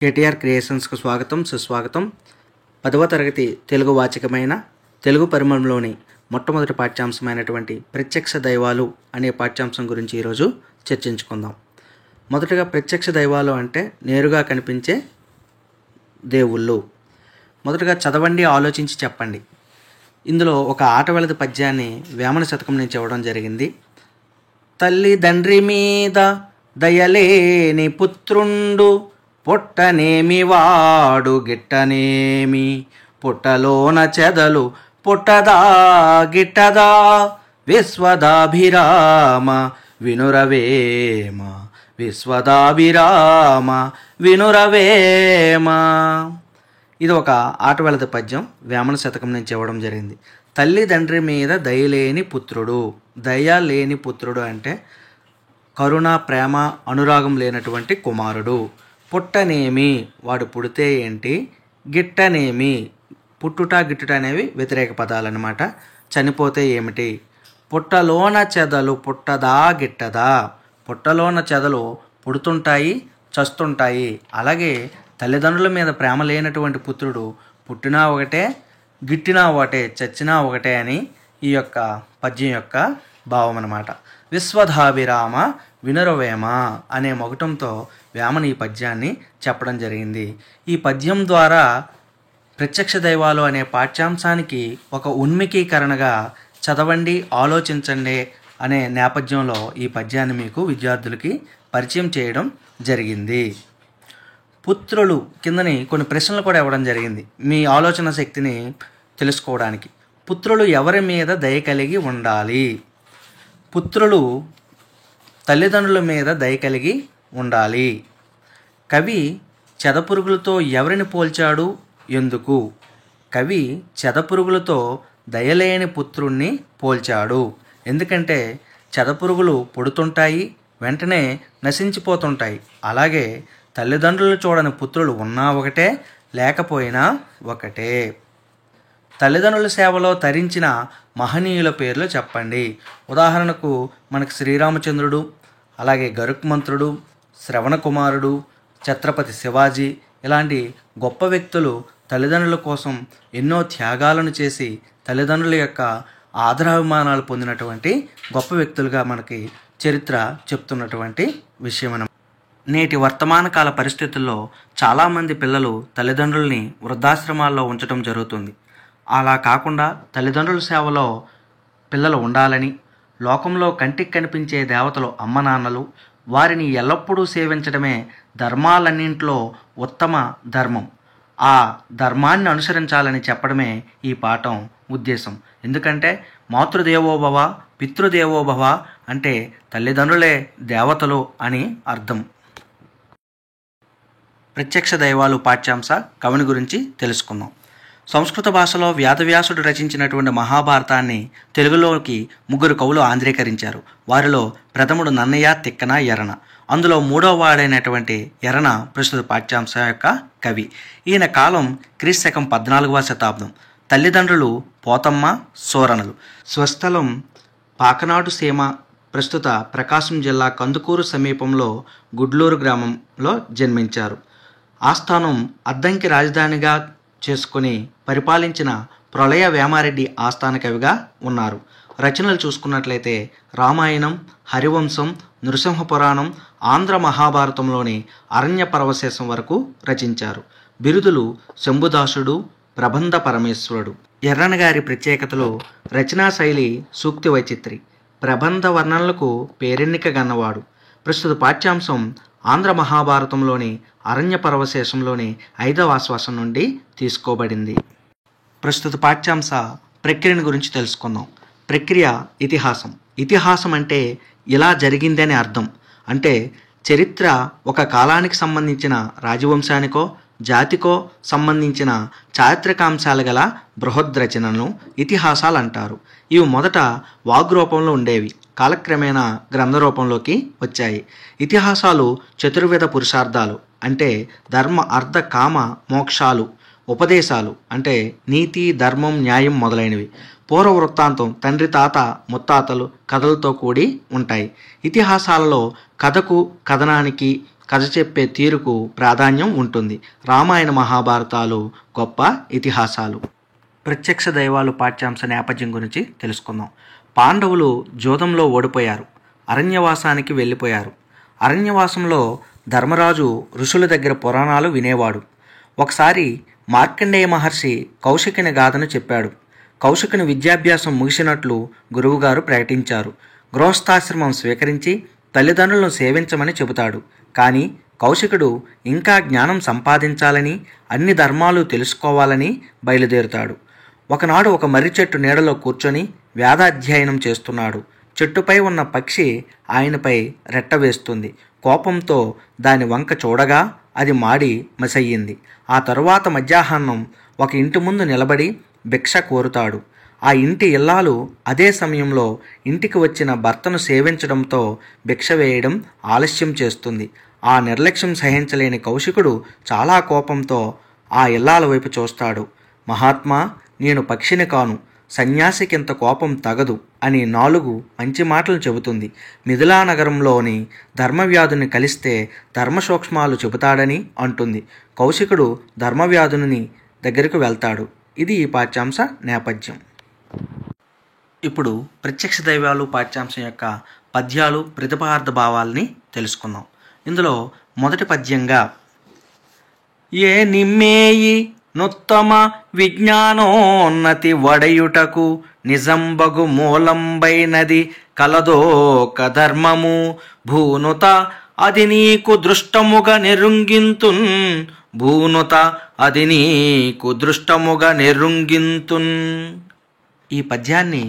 కేటీఆర్ క్రియేషన్స్కు స్వాగతం సుస్వాగతం. 10వ తరగతి తెలుగు వాచకమైన తెలుగు పరిమళంలోని మొట్టమొదటి పాఠ్యాంశమైనటువంటి ప్రత్యక్ష దైవాలు అనే పాఠ్యాంశం గురించి ఈరోజు చర్చించుకుందాం. మొదటగా ప్రత్యక్ష దైవాలు అంటే నేరుగా కనిపించే దేవుళ్ళు. మొదటగా చదవండి, ఆలోచించి చెప్పండి. ఇందులో ఒక ఆటవెలది పద్యాన్ని వేమన శతకం నుంచి ఇవ్వడం జరిగింది. తల్లిదండ్రి మీద దయలేని పుత్రుండు, పొట్టనేమి వాడు గిట్టనేమి, పుట్టలోన చెదలు పుట్టదా గిట్టదా, విశ్వదాభిరామ వినురవేమ, విశ్వదాభిరామ వినురవేమ. ఇది ఒక ఆటవెలది పద్యం వేమన శతకం నుంచి ఇవ్వడం జరిగింది. తల్లిదండ్రి మీద దయలేని పుత్రుడు. దయ లేని పుత్రుడు అంటే కరుణ, ప్రేమ, అనురాగం లేనటువంటి కుమారుడు. పుట్టనేమి, వాడు పుడితే ఏంటి, గిట్టనేమి, పుట్టుట గిట్టుట అనేవి వ్యతిరేక పదాలు అన్నమాట. చనిపోతే ఏమిటి, పుట్టలోన చెదలు పుట్టదా గిట్టదా, పుట్టలోన చెదలు పుడుతుంటాయి, చస్తుంటాయి. అలాగే తల్లిదండ్రుల మీద ప్రేమ లేనటువంటి పుత్రుడు పుట్టినా ఒకటే, గిట్టినా ఒకటే, చచ్చినా ఒకటే అని ఈ యొక్క పద్యం యొక్క భావం అన్నమాట. విశ్వదాభిరామ వినురవేమ అనే మొగటంతో వేమన ఈ పద్యాన్ని చెప్పడం జరిగింది. ఈ పద్యం ద్వారా ప్రత్యక్ష దైవాలు అనే పాఠ్యాంశానికి ఒక ఉన్మికీకరణగా చదవండి, ఆలోచించండి అనే నేపథ్యంలో ఈ పద్యాన్ని మీకు విద్యార్థులకి పరిచయం చేయడం జరిగింది. పుత్రులు కిందని కొన్ని ప్రశ్నలు కూడా ఇవ్వడం జరిగింది మీ ఆలోచన శక్తిని తెలుసుకోవడానికి. పుత్రులు ఎవరి మీద దయ కలిగి ఉండాలి? పుత్రులు తల్లిదండ్రుల మీద దయ కలిగి ఉండాలి. కవి చెదపురుగులతో ఎవరిని పోల్చాడు, ఎందుకు? కవి చెదపురుగులతో దయలేని పుత్రుణ్ణి పోల్చాడు. ఎందుకంటే చెదపురుగులు పుడుతుంటాయి, వెంటనే నశించిపోతుంటాయి. అలాగే తల్లిదండ్రులు చూడని పుత్రులు ఉన్నా ఒకటే, లేకపోయినా ఒకటే. తల్లిదండ్రుల సేవలో తరించిన మహనీయుల పేర్లు చెప్పండి. ఉదాహరణకు మనకు శ్రీరామచంద్రుడు, అలాగే గరుక్మంతుడు, శ్రవణ కుమారుడు, ఛత్రపతి శివాజీ ఇలాంటి గొప్ప వ్యక్తులు తల్లిదండ్రుల కోసం ఎన్నో త్యాగాలను చేసి తల్లిదండ్రుల యొక్క ఆదరాభిమానాలు పొందినటువంటి గొప్ప వ్యక్తులుగా మనకి చరిత్ర చెప్తున్నటువంటి విషయం. నేటి వర్తమాన కాల పరిస్థితుల్లో చాలామంది పిల్లలు తల్లిదండ్రుల్ని వృద్ధాశ్రమాల్లో ఉంచడం జరుగుతుంది. అలా కాకుండా తల్లిదండ్రుల సేవలో పిల్లలు ఉండాలని, లోకంలో కంటికి కనిపించే దేవతలు అమ్మ నాన్నలు, వారిని ఎల్లప్పుడూ సేవించడమే ధర్మాలన్నింటిలో ఉత్తమ ధర్మం, ఆ ధర్మాన్ని అనుసరించాలని చెప్పడమే ఈ పాఠం ఉద్దేశం. ఎందుకంటే మాతృదేవోభవ పితృదేవోభవ అంటే తల్లిదండ్రులే దేవతలు అని అర్థం. ప్రత్యక్ష దైవాలు పాఠ్యాంశ కవుని గురించి తెలుసుకుందాం. సంస్కృత భాషలో వేదవ్యాసుడు రచించినటువంటి మహాభారతాన్ని తెలుగులోకి 3 కవులు ఆంధ్రీకరించారు. వారిలో ప్రథముడు నన్నయ్య, తిక్కన, ఎరన. అందులో 3వ వాడైనటువంటి ఎరన ప్రస్తుత పాఠ్యాంశ యొక్క కవి. ఈయన కాలం క్రీస్తకం 14వ శతాబ్దం. తల్లిదండ్రులు పోతమ్మ, సోరణలు. స్వస్థలం పాకనాడు సీమ, ప్రస్తుత ప్రకాశం జిల్లా కందుకూరు సమీపంలో గుడ్లూరు గ్రామంలో జన్మించారు. ఆస్థానం అద్దంకి రాజధానిగా చేసుకుని పరిపాలించిన ప్రళయ వేమారెడ్డి ఆస్థాన కవిగా ఉన్నారు. రచనలు చూసుకున్నట్లయితే రామాయణం, హరివంశం, నృసింహ పురాణం, ఆంధ్ర మహాభారతంలోని అరణ్య పరవశేషం వరకు రచించారు. బిరుదులు శంభుదాసుడు, ప్రబంధ పరమేశ్వరుడు. ఎర్రన గారి ప్రత్యేకతలు రచనా శైలి సూక్తి వైచిత్రి, ప్రబంధ వర్ణనలకు పేరెన్నిక గన్నవాడు. ప్రస్తుత పాఠ్యాంశం ఆంధ్ర మహాభారతంలోని అరణ్య పరవశేషంలోని 5వ ఆశ్వాసం నుండి తీసుకోబడింది. ప్రస్తుత పాఠ్యాంశ ప్రక్రియను గురించి తెలుసుకుందాం. ప్రక్రియ ఇతిహాసం. ఇతిహాసం అంటే ఇలా జరిగిందని అర్థం. అంటే చరిత్ర ఒక కాలానికి సంబంధించిన రాజవంశానికో జాతికో సంబంధించిన చారిత్రకాంశాలు గల బృహద్రచనలను ఇతిహాసాలు అంటారు. ఇవి మొదట వాగ్రూపంలో ఉండేవి, కాలక్రమేణా గ్రంథ రూపంలోకి వచ్చాయి. ఇతిహాసాలు చతుర్విధ పురుషార్థాలు అంటే ధర్మ, అర్థ, కామ, మోక్షాలు, ఉపదేశాలు అంటే నీతి, ధర్మం, న్యాయం మొదలైనవి. పూర్వ వృత్తాంతం, తండ్రి, తాత, ముత్తాతలు కథలతో కూడి ఉంటాయి. ఇతిహాసాలలో కథకు, కథనానికి కథ చెప్పే తీరుకు ప్రాధాన్యం ఉంటుంది. రామాయణ మహాభారతాలు గొప్ప ఇతిహాసాలు. ప్రత్యక్ష దైవాలు పాఠ్యాంశ నేపథ్యం గురించి తెలుసుకుందాం. పాండవులు జూదంలో ఓడిపోయారు. అరణ్యవాసానికి వెళ్ళిపోయారు. అరణ్యవాసంలో ధర్మరాజు ఋషుల దగ్గర పురాణాలు వినేవాడు. ఒకసారి మార్కండేయ మహర్షి కౌశికుని గాథను చెప్పాడు. కౌశికుని విద్యాభ్యాసం ముగిసినట్లు గురువుగారు ప్రకటించారు. గృహస్థాశ్రమం స్వీకరించి తల్లిదండ్రులను సేవించమని చెబుతాడు. కానీ కౌశికుడు ఇంకా జ్ఞానం సంపాదించాలని, అన్ని ధర్మాలు తెలుసుకోవాలని బయలుదేరుతాడు. ఒకనాడు ఒక మర్రి చెట్టు నీడలో కూర్చొని వేదాధ్యయనం చేస్తున్నాడు. చెట్టుపై ఉన్న పక్షి ఆయనపై రెట్ట వేస్తుంది. కోపంతో దాని వంక చూడగా అది మాడి మసయ్యింది. ఆ తరువాత మధ్యాహ్నం ఒక ఇంటి ముందు నిలబడి భిక్ష కోరుతాడు. ఆ ఇంటి ఇల్లాలు అదే సమయంలో ఇంటికి వచ్చిన భర్తను సేవించడంతో భిక్ష వేయడం ఆలస్యం చేస్తుంది. ఆ నిర్లక్ష్యం సహించలేని కౌశికుడు చాలా కోపంతో ఆ ఇల్లాల వైపు చూస్తాడు. మహాత్మా, నేను పక్షిని కాను, సన్యాసికింత కోపం తగదు అని 4 మంచి మాటలు చెబుతుంది. మిథిలా నగరంలోని ధర్మవ్యాధుని కలిస్తే ధర్మసూక్ష్మాలు చెబుతాడని అంటుంది. కౌశికుడు ధర్మవ్యాధుని దగ్గరికి వెళ్తాడు. ఇది ఈ పాఠ్యాంశ నేపథ్యం. ఇప్పుడు ప్రత్యక్ష దైవాలు పాఠ్యాంశం యొక్క పద్యాలు, ప్రతిపార్థ భావాల్ని తెలుసుకుందాం. ఇందులో మొదటి పద్యంగా ఏ నిమ్మేయి నుత్తమ విజ్ఞానోన్నతి వడయుటకు నిజంబగు మూలంబైనది కలదోక ధర్మము భూనుత అది నీకు దృష్టముగా నెరుంగింతున్ భూనుత అది నీకు దృష్టముగా నెరుంగింతున్. ఈ పద్యాన్ని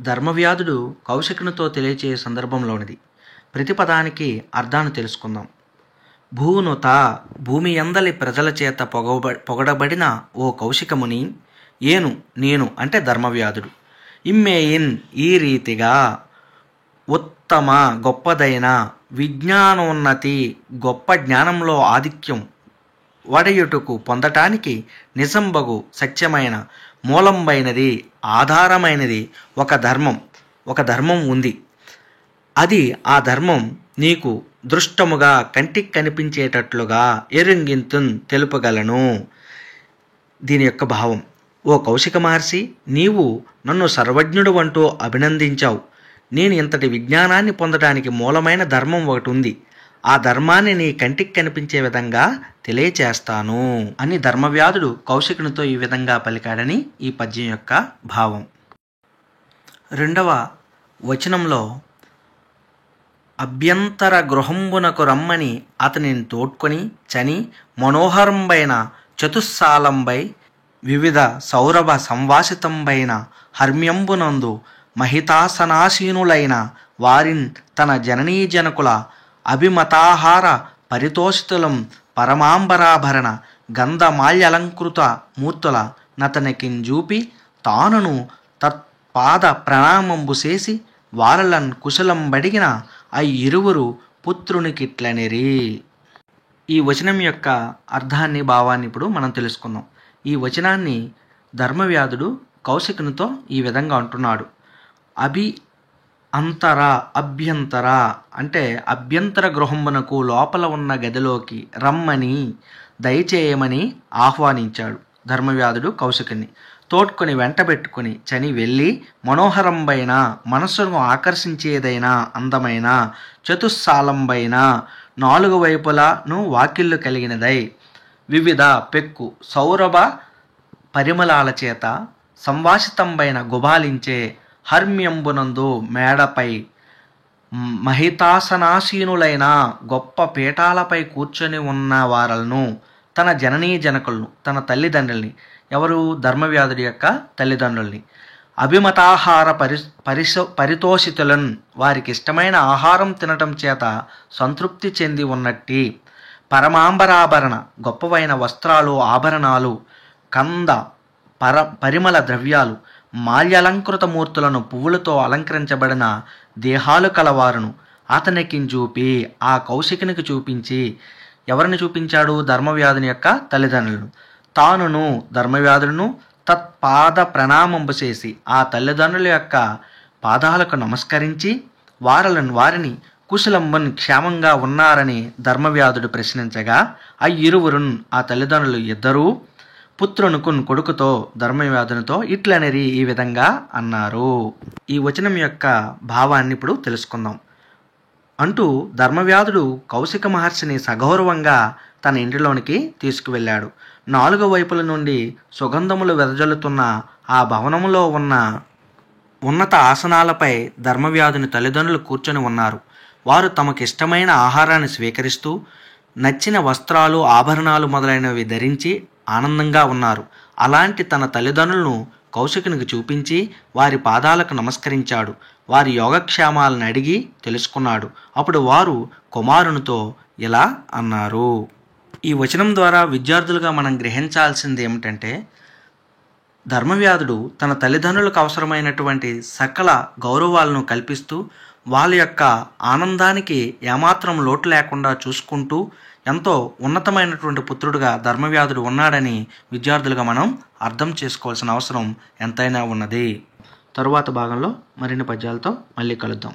ధర్మవ్యాధుడు కౌశికునితో తెలియచేయ సందర్భంలోనిది. ప్రతి పదానికి అర్థాన్ని తెలుసుకుందాం. భూనుత, భూమి యందలి ప్రజల చేత పొగడబడిన ఓ కౌశికముని. ఏను, నేను అంటే ధర్మవ్యాధుడు. ఇమ్మేయిన్, ఈ రీతిగా. ఉత్తమ, గొప్పదైన. విజ్ఞానోన్నతి, గొప్ప జ్ఞానంలో ఆధిక్యం. వడయుటకు, పొందటానికి. నిజంబగు, సత్యమైన. మూలంబైనది, ఆధారమైనది. ఒక ధర్మం ఉంది. అది, ఆ ధర్మం నీకు దృష్టముగా, కంటికి కనిపించేటట్లుగా, ఎరుంగింతున్, తెలుపగలను. దీని యొక్క భావం: ఓ కౌశిక మహర్షి, నీవు నన్ను సర్వజ్ఞుడు అంటూ అభినందించావు. నేను ఇంతటి విజ్ఞానాన్ని పొందడానికి మూలమైన ధర్మం ఒకటి ఉంది. ఆ ధర్మాన్ని నీ కంటికి కనిపించే విధంగా తెలియచేస్తాను అని ధర్మవ్యాధుడు కౌశికునితో ఈ విధంగా పలికాడని ఈ పద్యం యొక్క భావం. రెండవ వచనంలో అభ్యంతర గృహంబునకు రమ్మని అతనిని తోడ్కొని చని మనోహరంబైన చతుస్సాలంబై వివిధ సౌరభ సంవాసితంబైన హర్మ్యంబునందు మహితాసనాసీనులైన వారిన్ తన జననీజనకుల అభిమతాహార పరితోషితులం పరమాంబరాభరణ గంధమాల్యలంకృత మూర్తుల నతనికింజూపి తానును తత్పాద ప్రణామంబు చేసి వారలన్ కుశలం బడిగిన ఇరువురు పుత్రునికిట్లనిరి. ఈ వచనం యొక్క అర్థాన్ని, భావాన్ని ఇప్పుడు మనం తెలుసుకుందాం. ఈ వచనాన్ని ధర్మవ్యాధుడు కౌశికునితో ఈ విధంగా అంటున్నాడు. అభ్యంతర అంటే అభ్యంతర గృహమునకు, లోపల ఉన్న గదిలోకి రమ్మని, దయచేయమని ఆహ్వానించాడు ధర్మవ్యాధుడు కౌశికుని. తోడ్కొని వెంటబెట్టుకుని చని వెళ్ళి మనోహరంబైన, మనస్సును ఆకర్షించేదైన, అందమైన, చతుస్సాలంబైన, 4 వైపులను వాకిళ్ళు కలిగినదై, వివిధ పెక్కు సౌరభ పరిమళాల చేత సంవాసితంబైన, గుబాలించే, హర్మ్యంబునందు మేడపై, మహితాసనాసీనులైన గొప్ప పీఠాలపై కూర్చొని ఉన్న వారలను, తన జననీ జనకులను, తన తల్లిదండ్రుల్ని. ఎవరు? ధర్మవ్యాధుడి యొక్క తల్లిదండ్రుల్ని. అభిమతాహార పరితోషితులను, వారికి ఇష్టమైన ఆహారం తినటం చేత సంతృప్తి చెంది ఉన్నట్టి. పరమాంబరాభరణ, గొప్పవైన వస్త్రాలు, ఆభరణాలు, కంద పరిమళ ద్రవ్యాలు, మాల్యలంకృత మూర్తులను, పువ్వులతో అలంకరించబడిన దేహాలు కలవారును అతనికించూపి, ఆ కౌశికునికి చూపించి. ఎవరిని చూపించాడు? ధర్మవ్యాధుని యొక్క తల్లిదండ్రులను. తానును, ధర్మవ్యాధులను తత్పాద ప్రణామంబు చేసి, ఆ తల్లిదండ్రుల యొక్క పాదాలకు నమస్కరించి వారిని కుశలంబన్ క్షేమంగా ఉన్నారని ధర్మవ్యాధుడు ప్రశ్నించగా ఆ ఇరువురున్ ఆ తల్లిదండ్రులు ఇద్దరూ పుత్రునుకున్ కొడుకుతో ధర్మవ్యాధునితో ఇట్లనేరి ఈ విధంగా అన్నారు. ఈ వచనం యొక్క భావాన్ని ఇప్పుడు తెలుసుకుందాం. అంటూ ధర్మవ్యాధుడు కౌశిక మహర్షిని సగౌరవంగా తన ఇంటిలోనికి తీసుకువెళ్ళాడు. 4 వైపుల నుండి సుగంధములు వెదజల్లుతున్న ఆ భవనములో ఉన్న ఉన్నత ఆసనాలపై ధర్మవ్యాధుని తల్లిదండ్రులు కూర్చొని ఉన్నారు. వారు తమకిష్టమైన ఆహారాన్ని స్వీకరిస్తూ నచ్చిన వస్త్రాలు, ఆభరణాలు మొదలైనవి ధరించి ఆనందంగా ఉన్నారు. అలాంటి తన తల్లిదండ్రులను కౌశికునికి చూపించి వారి పాదాలకు నమస్కరించాడు. వారి యోగక్షేమాలను అడిగి తెలుసుకున్నాడు. అప్పుడు వారు కుమారునితో ఇలా అన్నారు. ఈ వచనం ద్వారా విద్యార్థులుగా మనం గ్రహించాల్సింది ఏమిటంటే, ధర్మవ్యాధుడు తన తల్లిదండ్రులకు అవసరమైనటువంటి సకల గౌరవాలను కల్పిస్తూ వాళ్ళ యొక్క ఆనందానికి ఏమాత్రం లోటు లేకుండా చూసుకుంటూ ఎంతో ఉన్నతమైనటువంటి పుత్రుడుగా ధర్మవ్యాధుడు ఉన్నాడని విద్యార్థులుగా మనం అర్థం చేసుకోవాల్సిన అవసరం ఎంతైనా ఉన్నది. తరువాత భాగంలో మరిన్ని పద్యాలతో మళ్ళీ కలుద్దాం.